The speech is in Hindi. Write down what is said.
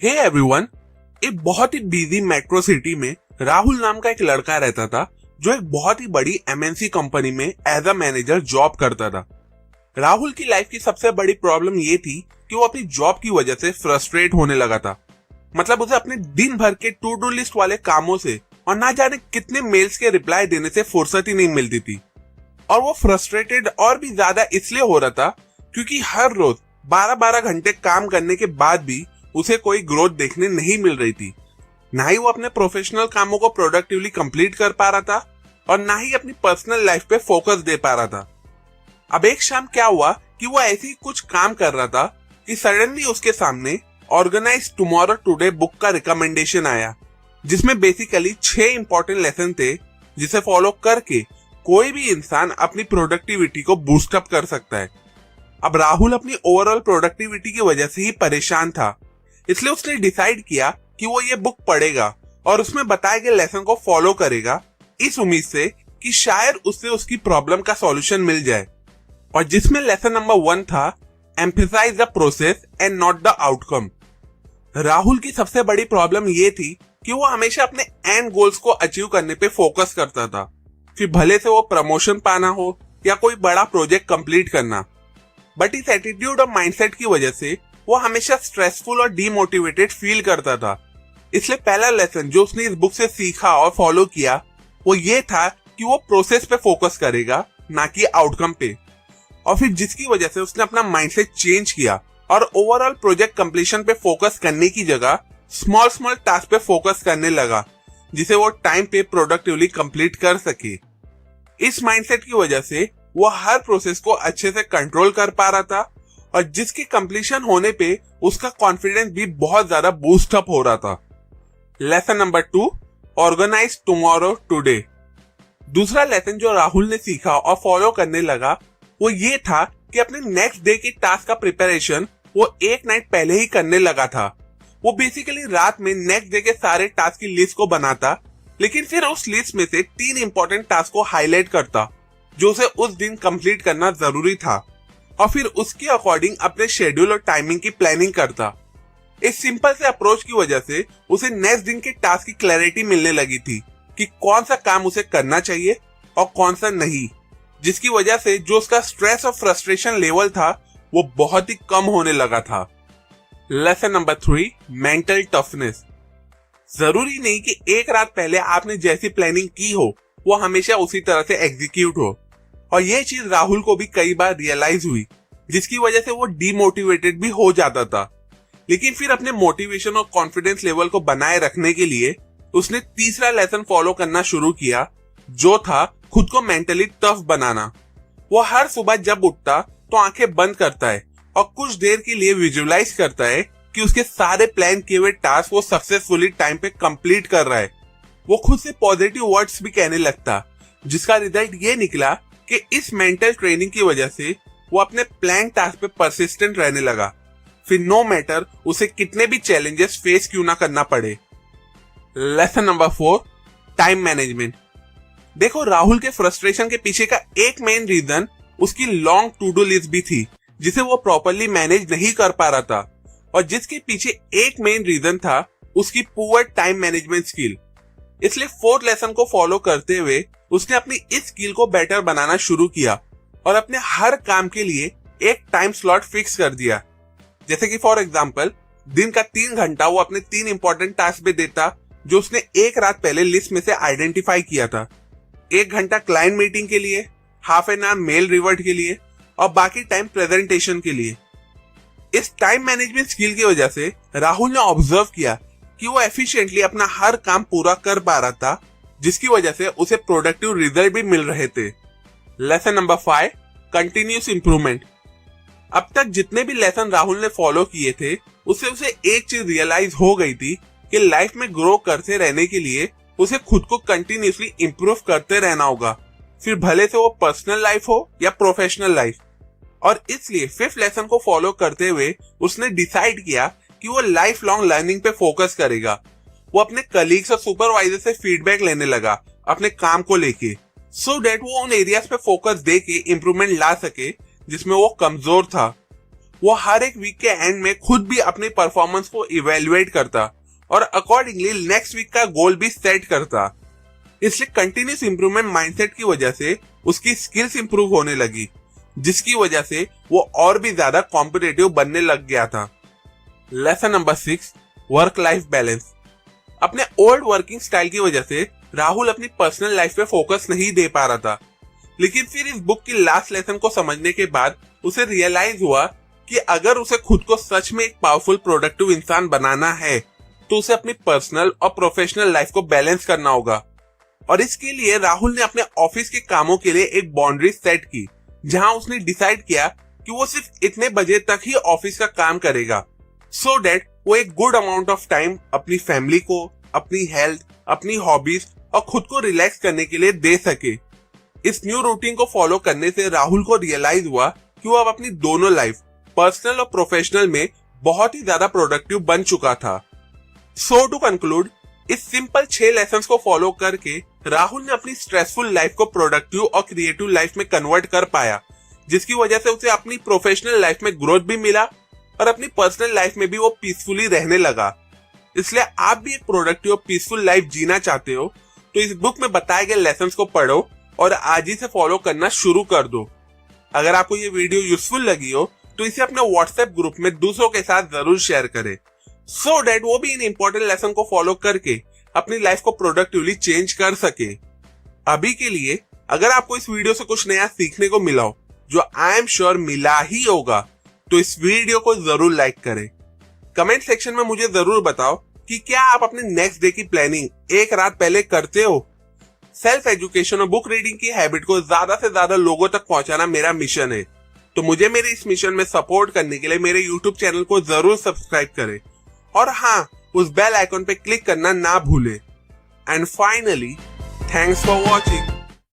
हे एवरीवन, एक बहुत ही बिजी मेट्रो सिटी में राहुल नाम का एक लड़का रहता था जो एक बहुत ही बड़ी एमएनसी कंपनी में एज अ मैनेजर जॉब करता था। राहुल की लाइफ की सबसे बड़ी प्रॉब्लम ये थी कि वो अपनी जॉब की वजह से फ्रस्ट्रेट होने लगा था। मतलब उसे अपने दिन भर के टू डू लिस्ट वाले कामों से और ना जाने कितने मेल्स के रिप्लाई देने से फुर्सत ही नहीं मिलती थी। और वो फ्रस्ट्रेटेड और भी ज्यादा इसलिए हो रहा था क्योंकि हर रोज 12-12 घंटे काम करने के बाद भी उसे कोई ग्रोथ देखने नहीं मिल रही थी। ना ही वो अपने प्रोफेशनल कामों को प्रोडक्टिवली कंप्लीट कर पा रहा था और ना ही अपनी पर्सनल लाइफ पे फोकस दे पा रहा था। अब एक शाम क्या हुआ कि वो ऐसे ही कुछ काम कर रहा था कि सडनली उसके सामने ऑर्गेनाइज टुमारो टुडे बुक का रिकमेंडेशन आया, जिसमें बेसिकली 6 इंपॉर्टेंट लेसन थे जिसे फॉलो करके कोई भी इंसान अपनी प्रोडक्टिविटी को बूस्ट अप कर सकता है। अब राहुल अपनी ओवरऑल प्रोडक्टिविटी की वजह से ही परेशान था, इसलिए उसने डिसाइड किया कि वो ये बुक पढ़ेगा और उसमें बताए गए लेसन को फॉलो करेगा, इस उम्मीद से कि शायद उससे उसकी प्रॉब्लम का सॉल्यूशन मिल जाए। और जिसमें लेसन नंबर 1 था, emphasize the process and not the outcome. Rahul की सबसे बड़ी प्रॉब्लम ये थी कि वो हमेशा अपने एंड गोल्स को अचीव करने पे फोकस करता था, फिर भले से वो प्रमोशन पाना हो या कोई बड़ा प्रोजेक्ट कंप्लीट करना। बट इस एटीट्यूड और माइंडसेट की वजह से वो हमेशा स्ट्रेसफुल और डीमोटिवेटेड फील करता था। इसलिए पहला लेसन जो उसने इस बुक से सीखा और फॉलो किया वो ये था कि वो प्रोसेस पे फोकस करेगा, ना कि आउटकम पे। और फिर जिसकी वजह से उसने अपना माइंडसेट चेंज किया और ओवरऑल प्रोजेक्ट कंप्लीशन पे फोकस करने की जगह स्मॉल टास्क पे फोकस करने लगा, जिसे वो टाइम पे प्रोडक्टिवली कंप्लीट कर सके। इस माइंडसेट की वजह से वो हर प्रोसेस को अच्छे से कंट्रोल कर पा रहा था और जिसके कंप्लीशन होने पे उसका कॉन्फिडेंस भी बहुत ज्यादा बूस्ट अप हो रहा था। Lesson number 2, organize tomorrow today. दूसरा लेसन जो राहुल ने सीखा और फॉलो करने लगा वो ये था कि अपने नेक्स्ट डे की टास्क का प्रिपरेशन वो एक नाइट पहले ही करने लगा था। वो बेसिकली रात में नेक्स्ट डे के सारे टास्क की लिस्ट को बनाता, लेकिन फिर उस लिस्ट में से 3 इंपॉर्टेंट टास्क को हाईलाइट करता जो उसे उस दिन कंप्लीट करना जरूरी था, और फिर उसके अकॉर्डिंग अपने शेड्यूल और टाइमिंग की प्लानिंग करता। इस सिंपल से अप्रोच की वजह से उसे नेक्स्ट दिन के टास्क की क्लैरिटी मिलने लगी थी कि कौन सा काम उसे करना चाहिए और कौन सा नहीं, जिसकी वजह से जो उसका स्ट्रेस और फ्रस्ट्रेशन लेवल था वो बहुत ही कम होने लगा था। Lesson number 3, mental toughness. जरूरी नहीं कि एक रात पहले आपने जैसी प्लानिंग की हो वो हमेशा उसी तरह से एग्जीक्यूट हो, और ये चीज राहुल को भी कई बार रियलाइज हुई, जिसकी वजह से वो डीमोटिवेटेड भी हो जाता था। लेकिन फिर अपने मोटिवेशन और कॉन्फिडेंस लेवल को बनाए रखने के लिए उसने तीसरा लेसन फॉलो करना शुरू किया, जो था खुद को मेंटली टफ बनाना। वो हर सुबह जब उठता तो आंखें बंद करता है और कुछ देर के लिए विजुअलाइज करता है कि उसके सारे प्लान किए हुए टास्क वो सक्सेसफुली टाइम पे कंप्लीट कर रहा है। वो खुद से पॉजिटिव वर्ड्स भी कहने लगता, जिसका रिजल्ट ये निकला कि इस मेंटल ट्रेनिंग की वजह से वो अपने प्लान टास्क पे परसिस्टेंट रहने लगा, फिर नो मैटर उसे कितने भी चैलेंजेस फेस क्यों ना करना पड़े। Lesson number 4, time management. देखो, राहुल के फ्रस्ट्रेशन के पीछे का एक मेन रीजन उसकी लॉन्ग टू डू लिस्ट भी थी, जिसे वो प्रॉपर्ली मैनेज नहीं कर पा रहा था, और जिसके पीछे एक मेन रीजन था उसकी पुअर टाइम मैनेजमेंट स्किल। इसलिए 4th लेसन को फॉलो करते हुए उसने अपनी इस स्किल को बेटर बनाना शुरू किया और अपने हर काम के लिए एक टाइम स्लॉट फिक्स कर दिया। जैसे कि फॉर एग्जांपल, दिन का 3 घंटा वो अपने 3 इंपॉर्टेंट टास्क पे देता जो उसने एक रात पहले लिस्ट में से आइडेंटिफाई किया था। 1 घंटा क्लाइंट मीटिंग के लिए, half an hour mail revert के लिए और बाकी टाइम प्रेजेंटेशन के लिए। इस टाइम मैनेजमेंट स्किल की वजह से राहुल ने ऑब्जर्व किया कि वो एफिशिएंटली अपना हर काम पूरा कर पा रहा था, जिसकी वजह से उसे प्रोडक्टिव रिजल्ट भी मिल रहे थे। Lesson number 5, continuous improvement. अब तक जितने भी लेसन राहुल ने फॉलो किए थे उससे उसे एक चीज रियलाइज हो गई थी कि लाइफ में ग्रो करते रहने के लिए उसे खुद को कंटिन्यूसली इंप्रूव करते रहना होगा, फिर भले से वो पर्सनल लाइफ हो या प्रोफेशनल लाइफ। और इसलिए 5th लेसन को फॉलो करते हुए उसने डिसाइड किया कि वो लाइफ लॉन्ग लर्निंग पे फोकस करेगा। वो अपने कलीग्स और सुपरवाइजर से फीडबैक लेने लगा अपने काम को लेके, सो दैट वो उन एरियाज पे फोकस दे के इम्प्रूवमेंट ला सके जिसमें वो कमजोर था। वो हर एक वीक के एंड में खुद भी अपनी परफॉर्मेंस को इवेल्युएट करता और अकॉर्डिंगली नेक्स्ट वीक का गोल भी सेट करता। इसलिए कंटिन्यूस इंप्रूवमेंट माइंडसेट की वजह से उसकी स्किल्स इंप्रूव होने लगी, जिसकी वजह से वो और भी ज्यादा कॉम्पिटिटिव बनने लग गया था। Lesson number 6, work life balance. अपने ओल्ड वर्किंग स्टाइल की वजह से राहुल अपनी पर्सनल लाइफ पे फोकस नहीं दे पा रहा था, लेकिन फिर इस बुक की लास्ट लेसन को समझने के बाद उसे रियलाइज हुआ कि अगर उसे खुद को सच में एक पावरफुल प्रोडक्टिव इंसान बनाना है तो उसे अपनी पर्सनल और प्रोफेशनल लाइफ को बैलेंस करना होगा। और इसके लिए राहुल ने अपने ऑफिस के कामों के लिए एक बाउंड्री सेट की, जहां उसने डिसाइड किया कि वो सिर्फ इतने बजे तक ही ऑफिस का काम करेगा, सो दैट वो एक गुड अमाउंट ऑफ टाइम अपनी फैमिली को, अपनी हेल्थ, अपनी हॉबीज और खुद को रिलैक्स करने के लिए दे सके। इस न्यू रूटीन को फॉलो करने से राहुल को रियलाइज हुआ कि वो अब अपनी दोनों लाइफ, पर्सनल और प्रोफेशनल में बहुत ही ज्यादा प्रोडक्टिव बन चुका था। सो टू कंक्लूड, इस सिंपल 6 लेसन्स को फॉलो करके राहुल ने अपनी स्ट्रेसफुल लाइफ को प्रोडक्टिव और क्रिएटिव लाइफ में कन्वर्ट कर पाया, जिसकी वजह से उसे अपनी प्रोफेशनल लाइफ में ग्रोथ भी मिला और अपनी पर्सनल लाइफ में भी वो पीसफुली रहने लगा। इसलिए आप भी एक प्रोडक्टिव और पीसफुल लाइफ जीना चाहते हो तो इस बुक में बताए गए लेसन्स को पढ़ो और आज ही से फॉलो करना शुरू कर दो। अगर आपको ये वीडियो यूजफुल लगी हो तो इसे अपने व्हाट्सएप ग्रुप में दूसरों के साथ जरूर शेयर करें, सो दैट वो भी इन इंपॉर्टेंट लेसन को फॉलो करके अपनी लाइफ को प्रोडक्टिवली चेंज कर सके। अभी के लिए अगर आपको इस वीडियो से कुछ नया सीखने को मिला हो, जो आई एम श्योर मिला ही होगा, तो इस वीडियो को जरूर लाइक करें। कमेंट सेक्शन में मुझे जरूर बताओ कि क्या आप अपने नेक्स्ट डे की प्लानिंग एक रात पहले करते हो। सेल्फ एजुकेशन और बुक रीडिंग की हैबिट को ज्यादा से ज्यादा लोगों तक पहुंचाना मेरा मिशन है, तो मुझे मेरे इस मिशन में सपोर्ट करने के लिए मेरे यूट्यूब चैनल को जरूर सब्सक्राइब करें और हाँ, उस बेल आइकॉन पे क्लिक करना ना भूलें। And finally, thanks for watching.